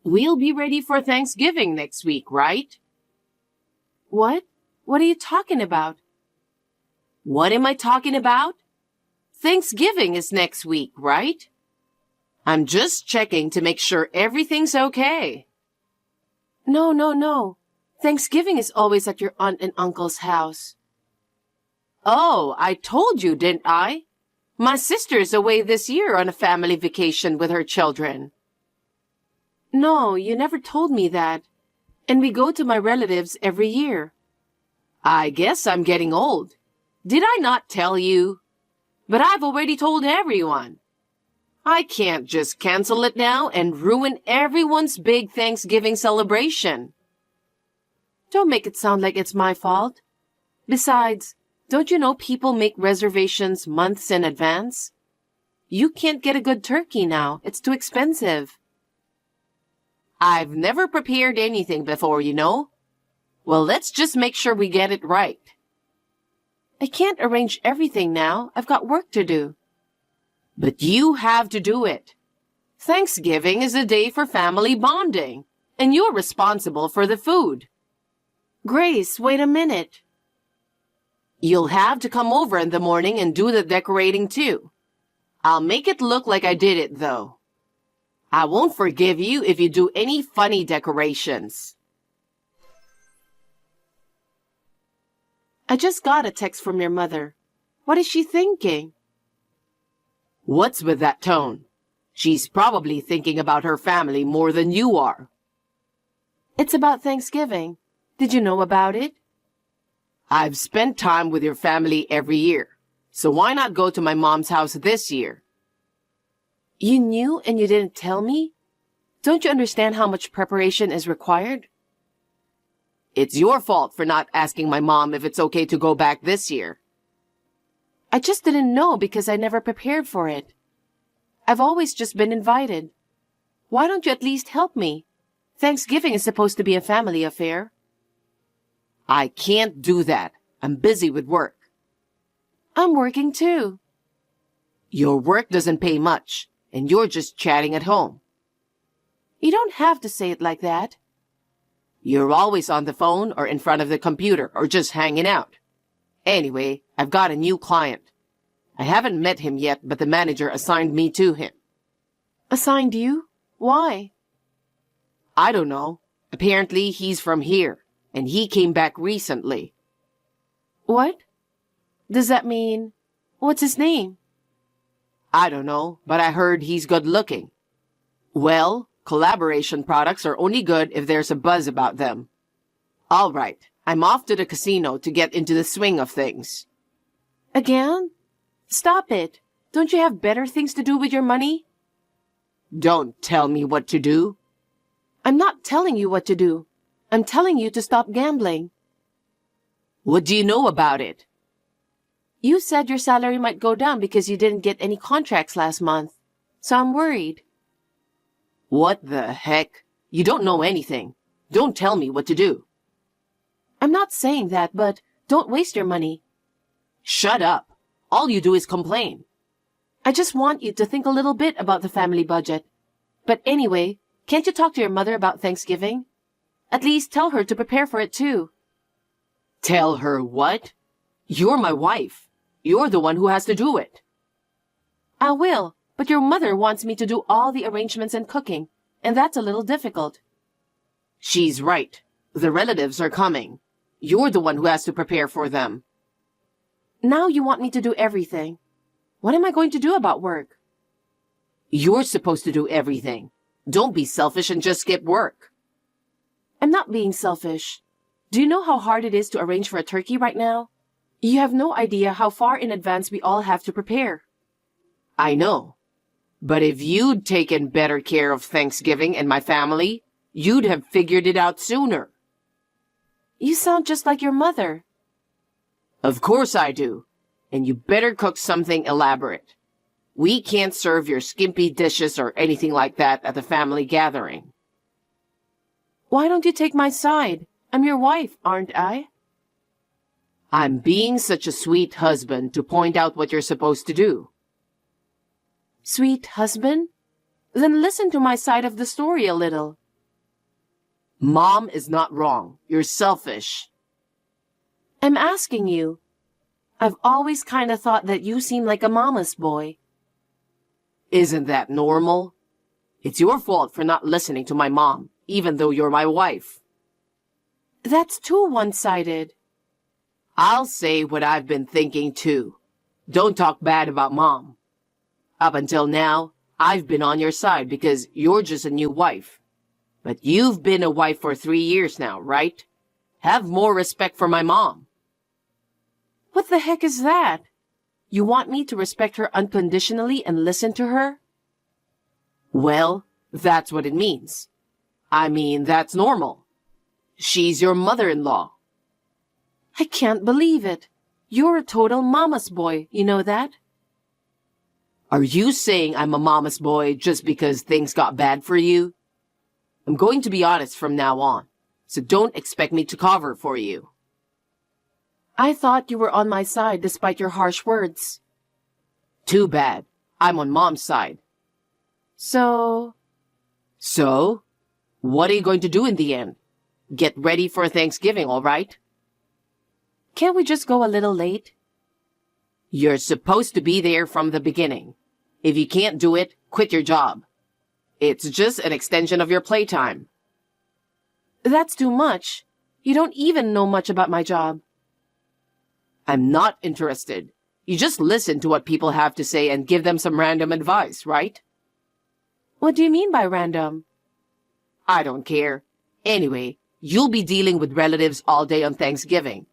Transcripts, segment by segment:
We'll be ready for Thanksgiving next week, right? What? What are you talking about? What am I talking about? Thanksgiving is next week, right? I'm just checking to make sure everything's okay. No. Thanksgiving is always at your aunt and uncle's house. Oh, I told you, didn't I? My sister's away this year on a family vacation with her children. No, you never told me that. And we go to my relatives every year. I guess I'm getting old. Did I not tell you? But I've already told everyone. I can't just cancel it now and ruin everyone's big Thanksgiving celebration. Don't make it sound like it's my fault. Besides, don't you know people make reservations months in advance? You can't get a good turkey now. It's too expensive. I've never prepared anything before, you know. Well, let's just make sure we get it right. I can't arrange everything now. I've got work to do. But you have to do it. Thanksgiving is a day for family bonding, and you're responsible for the food. Grace, wait a minute. You'll have to come over in the morning and do the decorating too. I'll make it look like I did it, though. I won't forgive you if you do any funny decorations. I just got a text from your mother. What is she thinking? What's with that tone? She's probably thinking about her family more than you are. It's about Thanksgiving. Did you know about it? I've spent time with your family every year, so why not go to my mom's house this year? You knew and you didn't tell me? Don't you understand how much preparation is required? It's your fault for not asking my mom if it's okay to go back this year. I just didn't know because I never prepared for it. I've always just been invited. Why don't you at least help me? Thanksgiving is supposed to be a family affair. I can't do that. I'm busy with work. I'm working too. Your work doesn't pay much, and you're just chatting at home. You don't have to say it like that. You're always on the phone or in front of the computer or just hanging out. Anyway, I've got a new client. I haven't met him yet, but the manager assigned me to him. Assigned you? Why? I don't know. Apparently, he's from here, and he came back recently. What? Does that mean... What's his name? I don't know, but I heard he's good looking. Well, collaboration products are only good if there's a buzz about them. All right, I'm off to the casino to get into the swing of things. Again? Stop it. Don't you have better things to do with your money? Don't tell me what to do. I'm not telling you what to do. I'm telling you to stop gambling. What do you know about it? You said your salary might go down because you didn't get any contracts last month. So I'm worried. What the heck? You don't know anything. Don't tell me what to do. I'm not saying that, but don't waste your money. Shut up. All you do is complain. I just want you to think a little bit about the family budget. But anyway, can't you talk to your mother about Thanksgiving? At least tell her to prepare for it too. Tell her what? You're my wife. You're the one who has to do it. I will, but your mother wants me to do all the arrangements and cooking, and that's a little difficult. She's right. The relatives are coming. You're the one who has to prepare for them. Now you want me to do everything. What am I going to do about work? You're supposed to do everything. Don't be selfish and just skip work. I'm not being selfish. Do you know how hard it is to arrange for a turkey right now? You have no idea how far in advance we all have to prepare. I know. But if you'd taken better care of Thanksgiving and my family, you'd have figured it out sooner. You sound just like your mother. Of course I do. And you better cook something elaborate. We can't serve your skimpy dishes or anything like that at the family gathering. Why don't you take my side? I'm your wife, aren't I? I'm being such a sweet husband to point out what you're supposed to do. Sweet husband? Then listen to my side of the story a little. Mom is not wrong. You're selfish. I'm asking you. I've always kind of thought that you seem like a mama's boy. Isn't that normal? It's your fault for not listening to my mom, even though you're my wife. That's too one-sided. I'll say what I've been thinking too. Don't talk bad about Mom. Up until now, I've been on your side because you're just a new wife. But you've been a wife for 3 years now, right? Have more respect for my mom. What the heck is that? You want me to respect her unconditionally and listen to her? Well, that's what it means. I mean, that's normal. She's your mother-in-law. I can't believe it. You're a total mama's boy, you know that? Are you saying I'm a mama's boy just because things got bad for you? I'm going to be honest from now on, so don't expect me to cover for you. I thought you were on my side despite your harsh words. Too bad. I'm on Mom's side. So, what are you going to do in the end? Get ready for Thanksgiving, all right? can't we just go a little late? You're supposed to be there from the beginning. If you can't do it, quit your job. It's just an extension of your playtime. That's too much. You don't even know much about my job. I'm not interested. You just listen to what people have to say and give them some random advice, right? What do you mean by random? I don't care. Anyway, you'll be dealing with relatives all day on Thanksgiving.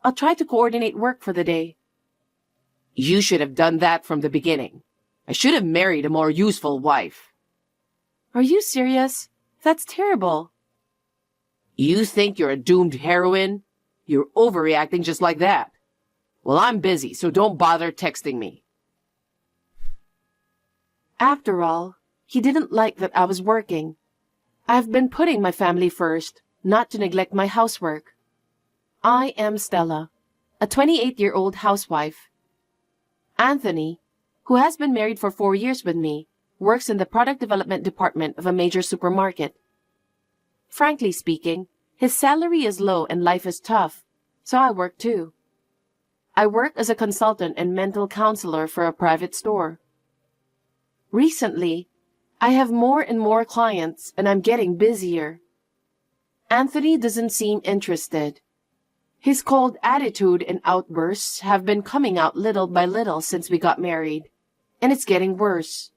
I'll try to coordinate work for the day. You should have done that from the beginning. I should have married a more useful wife. Are you serious? That's terrible. You think you're a doomed heroine? You're overreacting just like that. Well, I'm busy, so don't bother texting me. After all, he didn't like that I was working. I've been putting my family first, not to neglect my housework. I am Stella, a 28-year-old housewife. Anthony, who has been married for 4 years with me, works in the product development department of a major supermarket. Frankly speaking, his salary is low and life is tough, so I work too. I work as a consultant and mental counselor for a private store. Recently, I have more and more clients and I'm getting busier. Anthony doesn't seem interested. His cold attitude and outbursts have been coming out little by little since we got married, and it's getting worse.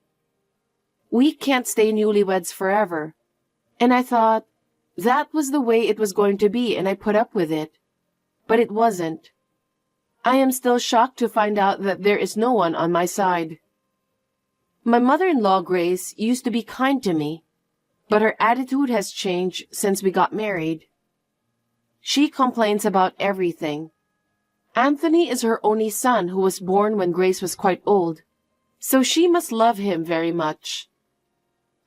We can't stay newlyweds forever, and I thought that was the way it was going to be and I put up with it. But it wasn't. I am still shocked to find out that there is no one on my side. My mother-in-law, Grace, used to be kind to me, but her attitude has changed since we got married. She complains about everything. Anthony is her only son who was born when Grace was quite old, so she must love him very much.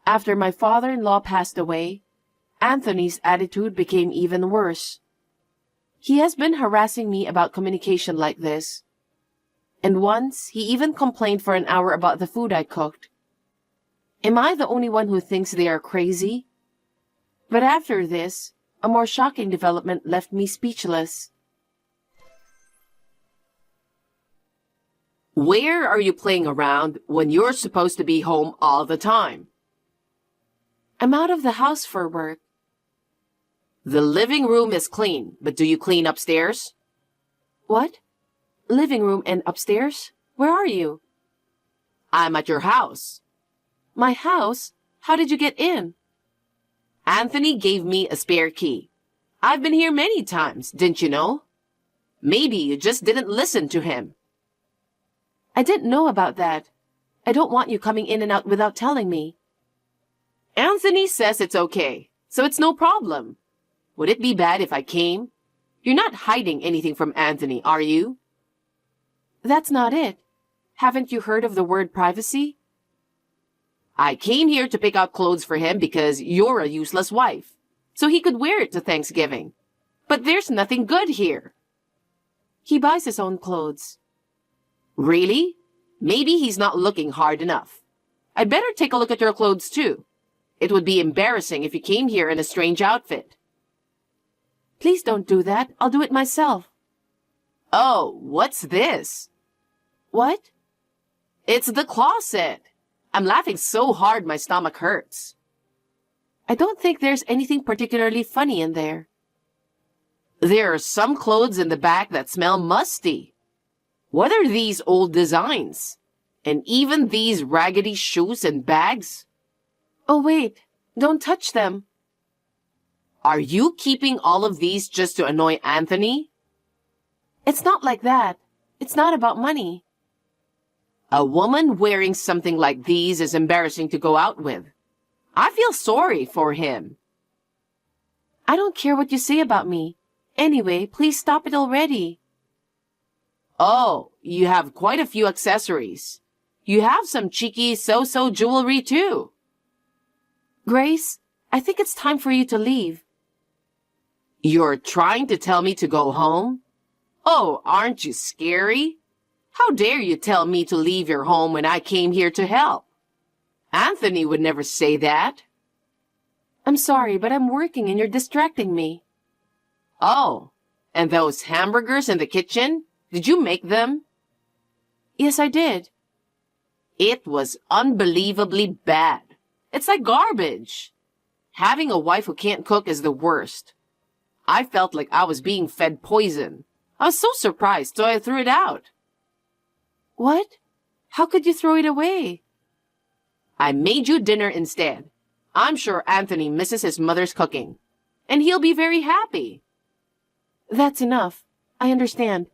After my father-in-law passed away, Anthony's attitude became even worse. He has been harassing me about communication like this. And once, he even complained for an hour about the food I cooked. Am I the only one who thinks they are crazy? But after this, a more shocking development left me speechless. Where are you playing around when you're supposed to be home all the time? I'm out of the house for work. The living room is clean, but do you clean upstairs? What? Living room and upstairs? Where are you? I'm at your house. My house? How did you get in? Anthony gave me a spare key. I've been here many times, didn't you know? Maybe you just didn't listen to him. I didn't know about that. I don't want you coming in and out without telling me. Anthony says it's okay, so it's no problem. Would it be bad if I came? You're not hiding anything from Anthony, are you? That's not it. Haven't you heard of the word privacy? I came here to pick out clothes for him because you're a useless wife, so he could wear it to Thanksgiving. But there's nothing good here. He buys his own clothes. Really? Maybe he's not looking hard enough. I'd better take a look at your clothes too. It would be embarrassing if you came here in a strange outfit. Please don't do that. I'll do it myself. Oh, what's this? What? It's the closet. I'm laughing so hard my stomach hurts. I don't think there's anything particularly funny in there. There are some clothes in the back that smell musty. What are these old designs? And even these raggedy shoes and bags? Oh, wait. Don't touch them. Are you keeping all of these just to annoy Anthony? It's not like that. It's not about money. A woman wearing something like these is embarrassing to go out with. I feel sorry for him. I don't care what you say about me. Anyway, please stop it already. Oh, you have quite a few accessories. You have some cheeky so-so jewelry too. Grace, I think it's time for you to leave. You're trying to tell me to go home? Oh, aren't you scary? How dare you tell me to leave your home when I came here to help? Anthony would never say that. I'm sorry, but I'm working and you're distracting me. Oh, and those hamburgers in the kitchen? Did you make them? Yes, I did. It was unbelievably bad. It's like garbage. Having a wife who can't cook is the worst. I felt like I was being fed poison. I was so surprised, so I threw it out. What? How could you throw it away? I made you dinner instead. I'm sure Anthony misses his mother's cooking. And he'll be very happy. That's enough. I understand.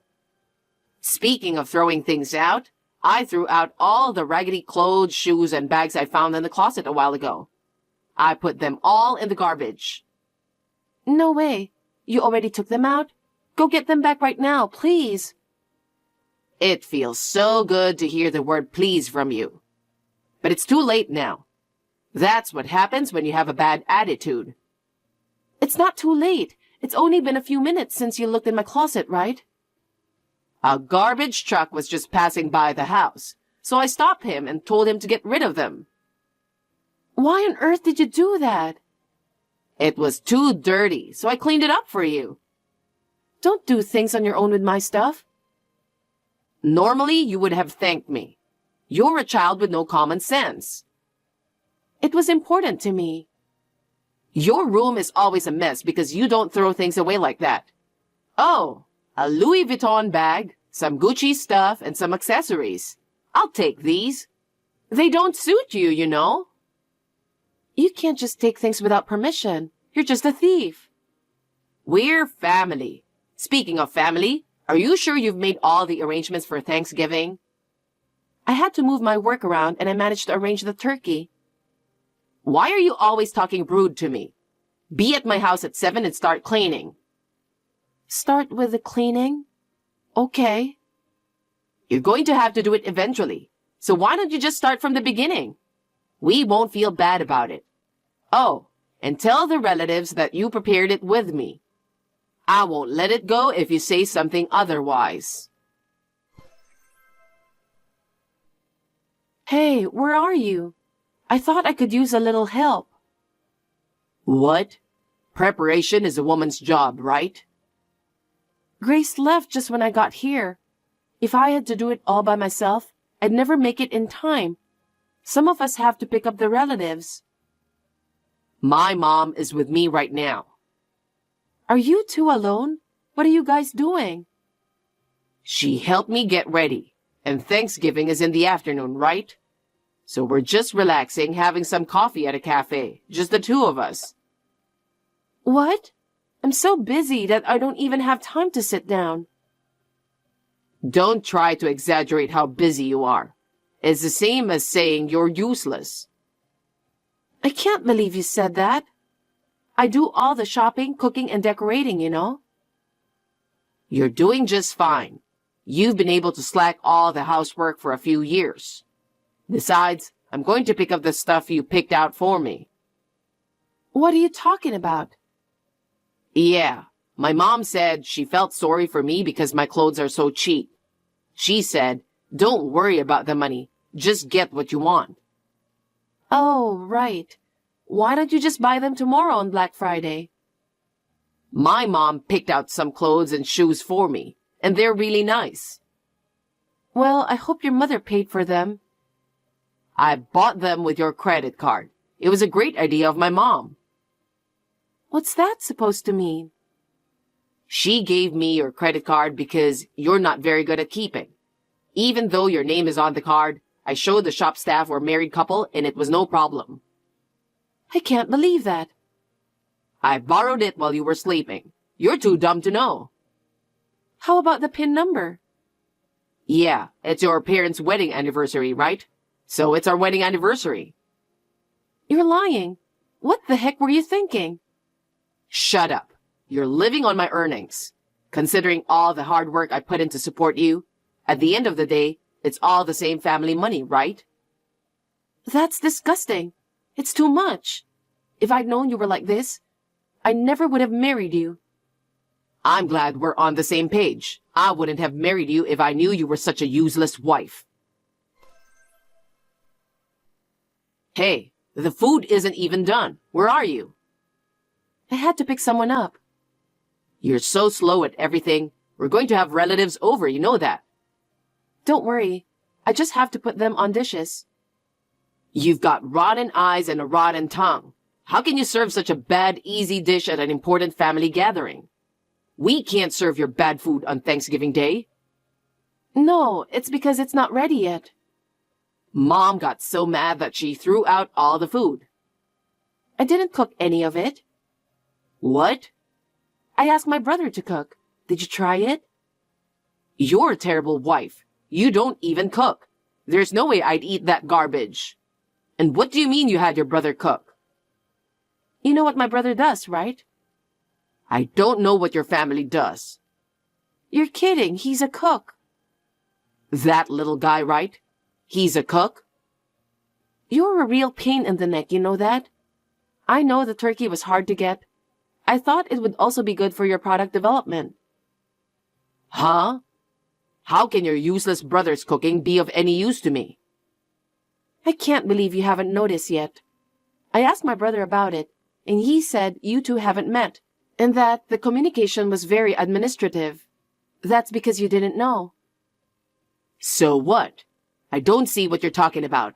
Speaking of throwing things out, I threw out all the raggedy clothes, shoes, and bags I found in the closet a while ago. I put them all in the garbage. No way. You already took them out? Go get them back right now, please. It feels so good to hear the word please from you. But it's too late now. That's what happens when you have a bad attitude. It's not too late. It's only been a few minutes since you looked in my closet, right? A garbage truck was just passing by the house, so I stopped him and told him to get rid of them. Why on earth did you do that? It was too dirty, so I cleaned it up for you. Don't do things on your own with my stuff. Normally, you would have thanked me. You're a child with no common sense. It was important to me. Your room is always a mess because you don't throw things away like that. Oh, a Louis Vuitton bag, some Gucci stuff, and some accessories. I'll take these. They don't suit you, you know. You can't just take things without permission. You're just a thief. We're family. Speaking of family, are you sure you've made all the arrangements for Thanksgiving? I had to move my work around and I managed to arrange the turkey. Why are you always talking rude to me? Be at my house at 7 and start cleaning. Start with the cleaning? Okay. You're going to have to do it eventually. So why don't you just start from the beginning? We won't feel bad about it. Oh, and tell the relatives that you prepared it with me. I won't let it go if you say something otherwise. Hey, where are you? I thought I could use a little help. What? Preparation is a woman's job, right? Grace left just when I got here. If I had to do it all by myself, I'd never make it in time. Some of us have to pick up the relatives. My mom is with me right now. Are you two alone? What are you guys doing? She helped me get ready, and Thanksgiving is in the afternoon, right? So we're just relaxing, having some coffee at a cafe, just the two of us. What? I'm so busy that I don't even have time to sit down. Don't try to exaggerate how busy you are. It's the same as saying you're useless. I can't believe you said that. I do all the shopping, cooking, and decorating, you know. You're doing just fine. You've been able to slack all the housework for a few years. Besides, I'm going to pick up the stuff you picked out for me. What are you talking about? Yeah, my mom said she felt sorry for me because my clothes are so cheap. She said, don't worry about the money. Just get what you want. Oh, right. Why don't you just buy them tomorrow on Black Friday? My mom picked out some clothes and shoes for me, and they're really nice. Well, I hope your mother paid for them. I bought them with your credit card. It was a great idea of my mom. What's that supposed to mean? She gave me your credit card because you're not very good at keeping. Even though your name is on the card, I showed the shop staff we're a married couple and it was no problem. I can't believe that. I borrowed it while you were sleeping. You're too dumb to know. How about the PIN number? Yeah, it's your parents' wedding anniversary, right? So it's our wedding anniversary. You're lying. What the heck were you thinking? Shut up. You're living on my earnings. Considering all the hard work I put in to support you, at the end of the day, it's all the same family money, right? That's disgusting. It's too much. If I'd known you were like this, I never would have married you. I'm glad we're on the same page. I wouldn't have married you if I knew you were such a useless wife. Hey, the food isn't even done. Where are you? I had to pick someone up. You're so slow at everything. We're going to have relatives over, you know that. Don't worry. I just have to put them on dishes. You've got rotten eyes and a rotten tongue. How can you serve such a bad, easy dish at an important family gathering? We can't serve your bad food on Thanksgiving Day. No, it's because it's not ready yet. Mom got so mad that she threw out all the food. I didn't cook any of it. What? I asked my brother to cook. Did you try it? You're a terrible wife. You don't even cook. There's no way I'd eat that garbage. And what do you mean you had your brother cook? You know what my brother does, right? I don't know what your family does. You're kidding. He's a cook. That little guy, right? He's a cook? You're a real pain in the neck, you know that? I know the turkey was hard to get. I thought it would also be good for your product development. Huh? How can your useless brother's cooking be of any use to me? I can't believe you haven't noticed yet. I asked my brother about it, and he said you two haven't met, and that the communication was very administrative. That's because you didn't know. So what? I don't see what you're talking about.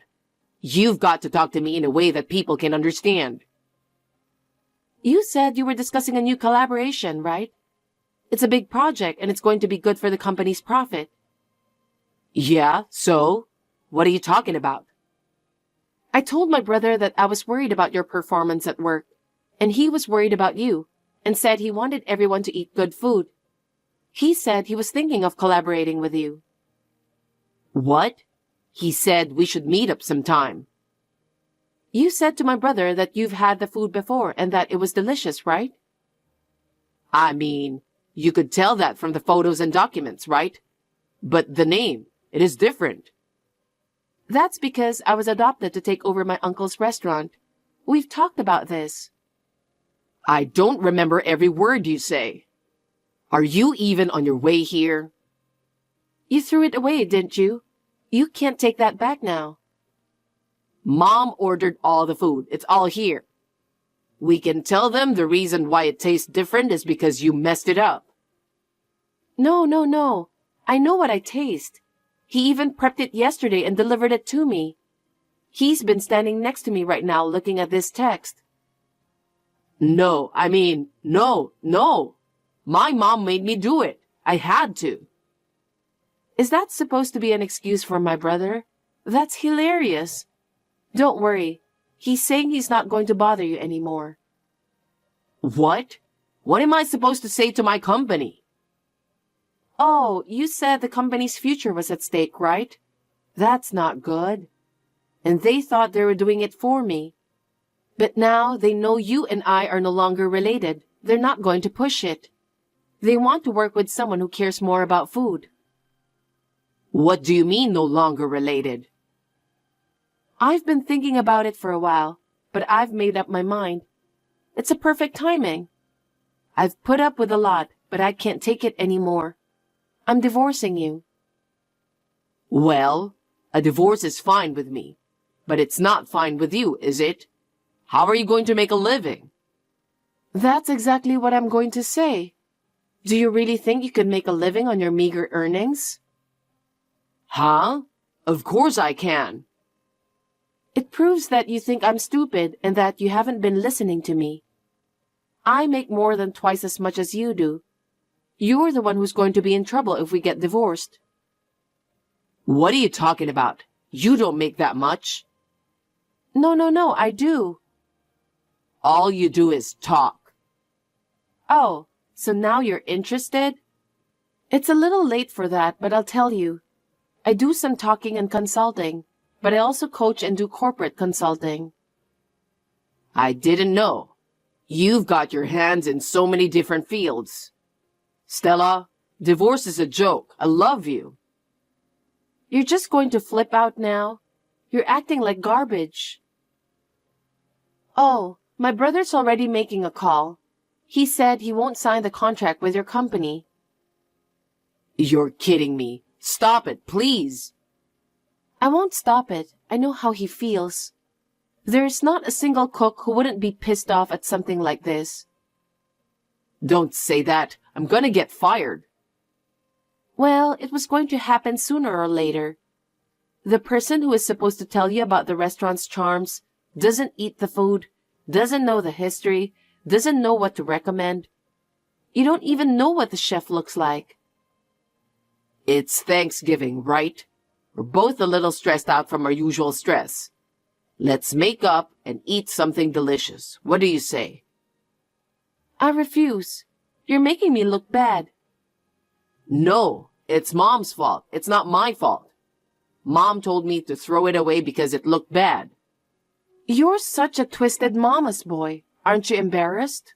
You've got to talk to me in a way that people can understand. You said you were discussing a new collaboration, right? It's a big project and it's going to be good for the company's profit. Yeah, so? What are you talking about? I told my brother that I was worried about your performance at work, and he was worried about you, and said he wanted everyone to eat good food. He said he was thinking of collaborating with you. What? He said we should meet up sometime. You said to my brother that you've had the food before and that it was delicious, right? I mean, you could tell that from the photos and documents, right? But the name, it is different. That's because I was adopted to take over my uncle's restaurant. We've talked about this. I don't remember every word you say. Are you even on your way here? You threw it away, didn't you? You can't take that back now. Mom ordered all the food. It's all here. We can tell them the reason why it tastes different is because you messed it up. No. I know what I taste. He even prepped it yesterday and delivered it to me. He's been standing next to me right now looking at this text. No. My mom made me do it. I had to. Is that supposed to be an excuse for my brother? That's hilarious. Don't worry. He's saying he's not going to bother you anymore. What? What am I supposed to say to my company? Oh, you said the company's future was at stake, right? That's not good. And they thought they were doing it for me. But now they know you and I are no longer related. They're not going to push it. They want to work with someone who cares more about food. What do you mean no longer related? I've been thinking about it for a while, but I've made up my mind. It's a perfect timing. I've put up with a lot, but I can't take it anymore. I'm divorcing you. Well, a divorce is fine with me, but it's not fine with you, is it? How are you going to make a living? That's exactly what I'm going to say. Do you really think you could make a living on your meager earnings? Huh? Of course I can. It proves that you think I'm stupid and that you haven't been listening to me. I make more than twice as much as you do. You're the one who's going to be in trouble if we get divorced. What are you talking about? You don't make that much. No, I do. All you do is talk. Oh, so now you're interested? It's a little late for that, but I'll tell you. I do some talking and consulting, but I also coach and do corporate consulting. I didn't know. You've got your hands in so many different fields. Stella, divorce is a joke. I love you. You're just going to flip out now? You're acting like garbage. Oh, my brother's already making a call. He said he won't sign the contract with your company. You're kidding me. Stop it, please. I won't stop it. I know how he feels. There is not a single cook who wouldn't be pissed off at something like this. Don't say that. I'm gonna get fired. Well, it was going to happen sooner or later. The person who is supposed to tell you about the restaurant's charms doesn't eat the food, doesn't know the history, doesn't know what to recommend. You don't even know what the chef looks like. It's Thanksgiving, right? We're both a little stressed out from our usual stress. Let's make up and eat something delicious. What do you say? I refuse. You're making me look bad. No, it's Mom's fault. It's not my fault. Mom told me to throw it away because it looked bad. You're such a twisted mama's boy. Aren't you embarrassed?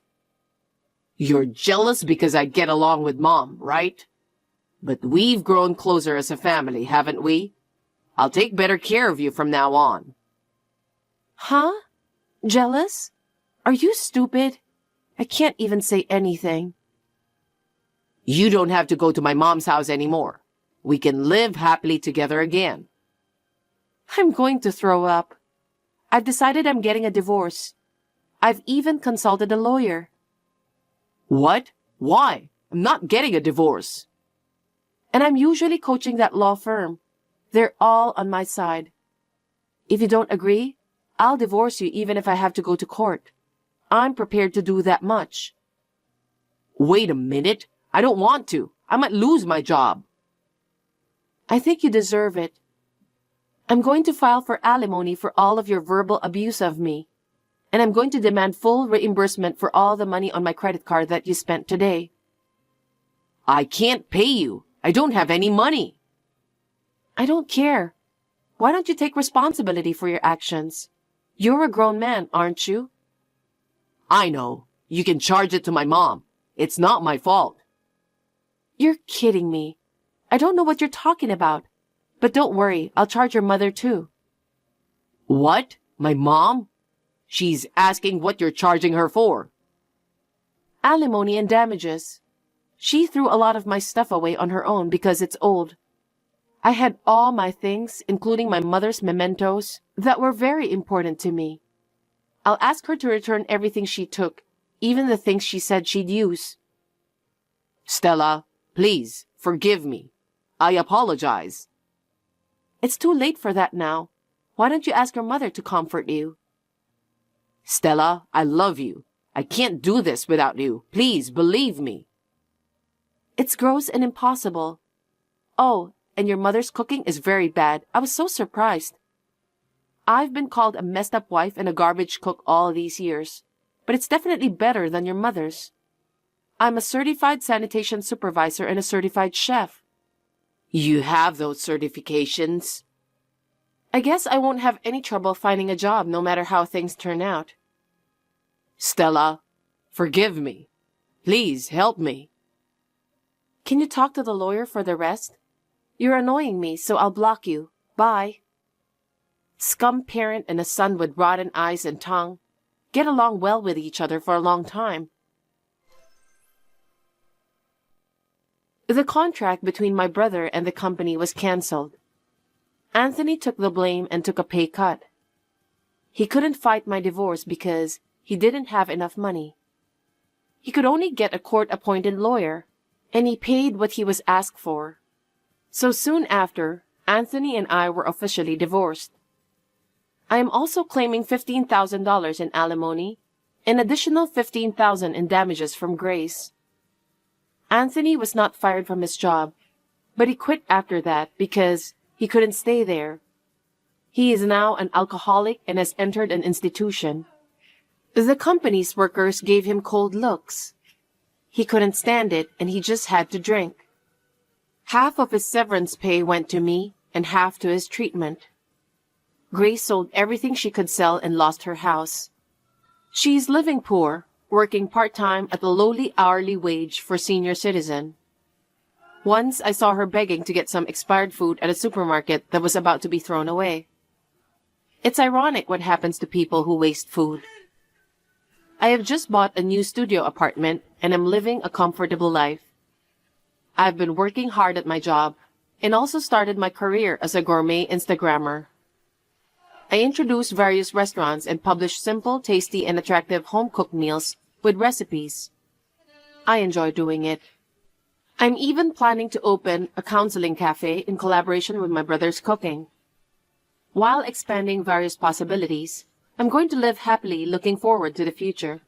You're jealous because I get along with Mom, right? But we've grown closer as a family, haven't we? I'll take better care of you from now on. Huh? Jealous? Are you stupid? I can't even say anything. You don't have to go to my mom's house anymore. We can live happily together again. I'm going to throw up. I've decided I'm getting a divorce. I've even consulted a lawyer. What? Why? I'm not getting a divorce. And I'm usually coaching that law firm. They're all on my side. If you don't agree, I'll divorce you even if I have to go to court. I'm prepared to do that much. Wait a minute. I don't want to. I might lose my job. I think you deserve it. I'm going to file for alimony for all of your verbal abuse of me. And I'm going to demand full reimbursement for all the money on my credit card that you spent today. I can't pay you. I don't have any money. I don't care. Why don't you take responsibility for your actions? You're a grown man, aren't you? I know. You can charge it to my mom. It's not my fault. You're kidding me. I don't know what you're talking about. But don't worry, I'll charge your mother too. What? My mom? She's asking what you're charging her for. Alimony and damages. She threw a lot of my stuff away on her own because it's old. I had all my things, including my mother's mementos, that were very important to me. I'll ask her to return everything she took, even the things she said she'd use. Stella, please, forgive me. I apologize. It's too late for that now. Why don't you ask your mother to comfort you? Stella, I love you. I can't do this without you. Please, believe me. It's gross and impossible. Oh, and your mother's cooking is very bad. I was so surprised. I've been called a messed up wife and a garbage cook all these years, but it's definitely better than your mother's. I'm a certified sanitation supervisor and a certified chef. You have those certifications? I guess I won't have any trouble finding a job no matter how things turn out. Stella, forgive me. Please help me. Can you talk to the lawyer for the rest? You're annoying me, so I'll block you. Bye. Scum parent and a son with rotten eyes and tongue. Get along well with each other for a long time. The contract between my brother and the company was cancelled. Anthony took the blame and took a pay cut. He couldn't fight my divorce because he didn't have enough money. He could only get a court-appointed lawyer, and he paid what he was asked for. So soon after, Anthony and I were officially divorced. I am also claiming $15,000 in alimony, an additional $15,000 in damages from Grace. Anthony was not fired from his job, but he quit after that because he couldn't stay there. He is now an alcoholic and has entered an institution. The company's workers gave him cold looks. He couldn't stand it and he just had to drink. Half of his severance pay went to me and half to his treatment. Grace sold everything she could sell and lost her house. She is living poor, working part-time at a lowly hourly wage for senior citizen. Once I saw her begging to get some expired food at a supermarket that was about to be thrown away. It's ironic what happens to people who waste food. I have just bought a new studio apartment and am living a comfortable life. I've been working hard at my job and also started my career as a gourmet Instagrammer. I introduce various restaurants and publish simple, tasty, and attractive home-cooked meals with recipes. I enjoy doing it. I'm even planning to open a counseling cafe in collaboration with my brother's cooking. While expanding various possibilities, I'm going to live happily looking forward to the future.